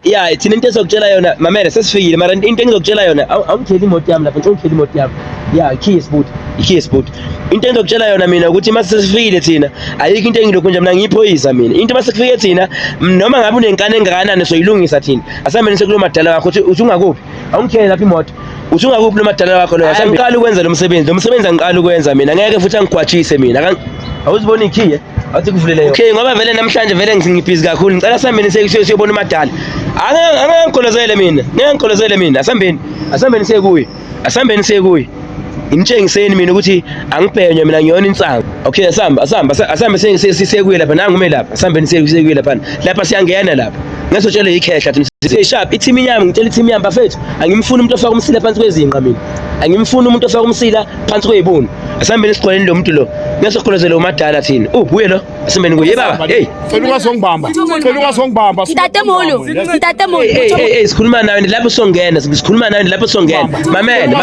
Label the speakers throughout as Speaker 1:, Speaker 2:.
Speaker 1: Yeah, thina into ezokutshela yona mamela sesifikile mara into engizokutshela yona awungikheli imoto yami lapha ngicela imoto yami. Yeah, key is boot. Into engizokutshela yona mina ukuthi mase sesifikile thina ayikho into engilokhu nje mina ngiyiphoyisa mina. Into mase sifike thina noma ngabe unenkane engakanani soyilungisa thina. Asambe kulo madala wakho uthi ungakuphi. Awungikheli lapha imoto. Uthi ungakuphi lo madala wakho lo. Asangiqala ukwenza lo msebenzi. Lo msebenzi angiqala ukwenza mina. Ngeke futhi angigwatshise mina. Awuzibona ikhiye? Athi kuvulele. Okay, ngoba vele namhlanje vele ngibhizi kakhulu. Ngicela sihambeni siyobona umadala. Angangigolozele mina. Ngiyangigolozele mina. Asambeni siye kuye. Ngimtshengiseni mina ukuthi angibhenywe mina ngiyona insango. Okay, asambe siyekuye lapha nangume lapha. Asambeni siyekuye lapha. Lapha siyangena lapha. Ngesotshela ikhehla athi sharp i-team yami ngitshela i-team yami bafethu angimfuni umuntu ofaka umsila phansi kwezinqa mina. Angimfuni umuntu ofaka umsila phansi kwezibunu. Asambeni siqoleni lo muntu lo. Ngesogqolozela umadala thina. Ubuye lo. Asambeni kuye baba. Hey.
Speaker 2: Cela ungazongibamba.
Speaker 3: Ntatemolo.
Speaker 1: Sikhuluma nawe lapho songena. Sikhuluma nawe lapho songena. Mamela.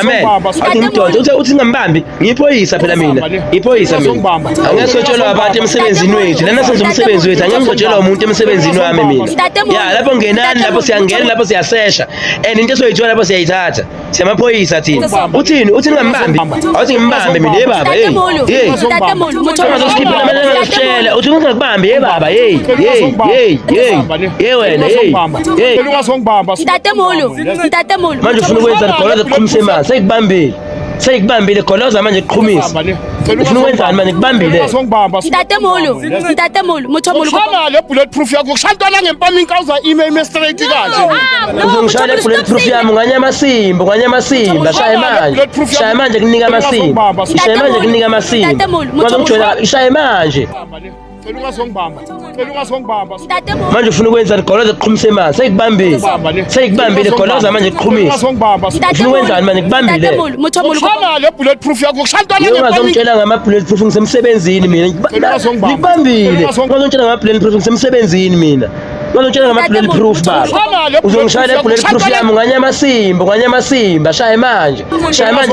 Speaker 1: Athi ngidonse uthi ngambambi. Ngiyiphoyisa phela mina. Ngiyiphoyisa mina. Angesotshelwa abantu emsebenzini wethu. Lana senza umsebenzi wethu. Angengisotshelwa umuntu emsebenzini wami mina. Yeah, lapho ngenani lapho siyangena lapho siyasesha. And into soyithola lapho siyayithatha. Siyamaphoyisa thina. Uthini? Uthi ngambambi. Awuthi ngimbambe mina hey baba. Hey.
Speaker 3: Ntatemolo.
Speaker 1: Uzokhipha amanye ngashela. Uthi ungakubambi hey baba. Hey wena hey.
Speaker 2: Cela ungazongibamba.
Speaker 3: Ntatemolo.
Speaker 1: Manje ufuna ukwenza igoloza kuqhumise manje. Seyikubambile goloza manje kuqhumisa. Ufuna ukwenzani manje kubambile?
Speaker 3: Ntatemolo.
Speaker 2: Ushana le bulletproof yakho kushantana ngempama inkawuza ime straight kanje.
Speaker 1: Uzongishaya le bulletproof yami nganyamasimba. Shaya manje kunika amasimba. Ishaya manje.
Speaker 2: Cela ungazongibamba.
Speaker 1: Manje ufuna ukwenza igoloza kuqhumise manje. Seyikubambile goloza manje kuqhumisa. Ufuna ukwenzani manje kubambile?
Speaker 2: Ushana le bulletproof yakho kushantana ngempama.
Speaker 1: Ungazongitshela ngama bulletproof ngisemsebenzini mina. Ngikubambile. Ungazongitshela ngama bulletproof ngisemsebenzini mina. Ungazongitshela ngama bulletproof baba. Uzongishaya le bulletproof yami nganyamasimba. Shaya manje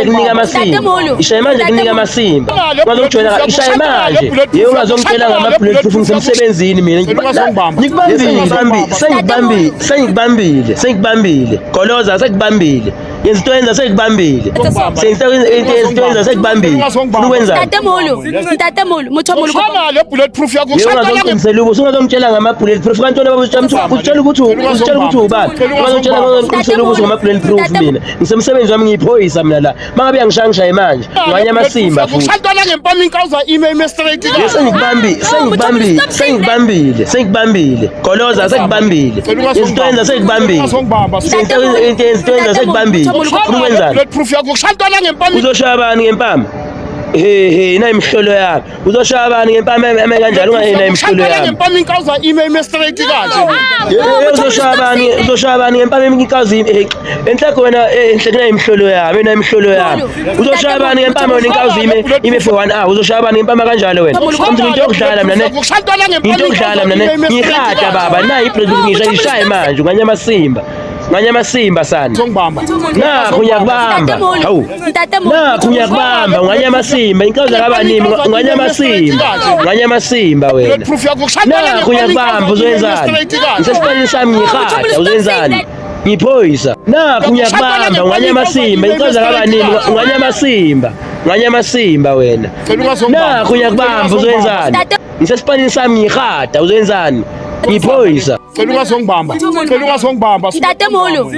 Speaker 1: kunika amasimba. Ishaya manje kunika amasimba. Ungazongitshela ishaya manje. Yebo ungazongitshela ngama bulletproof ngisemsebenzini mina. Sengikubambile. Goloza sekubambile. Yenza into yenza sekubambile. Ufuna ukwenza
Speaker 3: Ntatemolo.
Speaker 2: Ushana le bulletproof yakho
Speaker 1: kushantana ungazongitshela ngama bulletproof kanti wena utshela ukuthi ubani. Ungazongitshela ngama bulletproof mina. Ngisemsebenzi wami ngiyiphoyisa mina la. Mangabe uyangishaya manje. Nganyamasimba futhi.
Speaker 2: Kushantana ngempama inkawuza ime straight kanje.
Speaker 1: Sengikubambile. Goloza sekubambile. Into yenza sekubambile. Ufuna ukwenzani?
Speaker 2: Bulletproof yakho kushantana ngempama.
Speaker 1: Uzoshaya abani ngempama? Nayi imhlolo yami. Uzoshaya abani ngempama kanjalo nayi imhlolo yami.
Speaker 2: Ngempama inkawuza ime straight kanje.
Speaker 1: Uzoshaya abani ngempama inkawuza enhleko wena enhleko nayi imhlolo yami. Uzoshaya abani ngempama wena inkawuza ime for 1 hour. Uzoshaya abani ngempama kanjalo wena. Into yokudlala mina ngihada baba nayi ibhluthu ngishaya manje nganyamasimba sana. Nakho ngiyakubamba. Hawu. Nakho ngiyakubamba nganyamasimba. Inkawuza kabanini nganyamasimba wena. Nakho ngiyakubamba uzwenzani? Ngisesiphaleni sami ngihada uzwenzani? Ngiphoyisa. Nakho ngiyakubamba nganyamasimba. Inkawuza kabanini nganyamasimba wena. Nakho ngiyakubamba uzwenzani? Ngisesiphaleni sami ngihada uzwenzani? Ngiphoyisa.
Speaker 2: Cela ungazongibamba.
Speaker 3: Ntatemolo.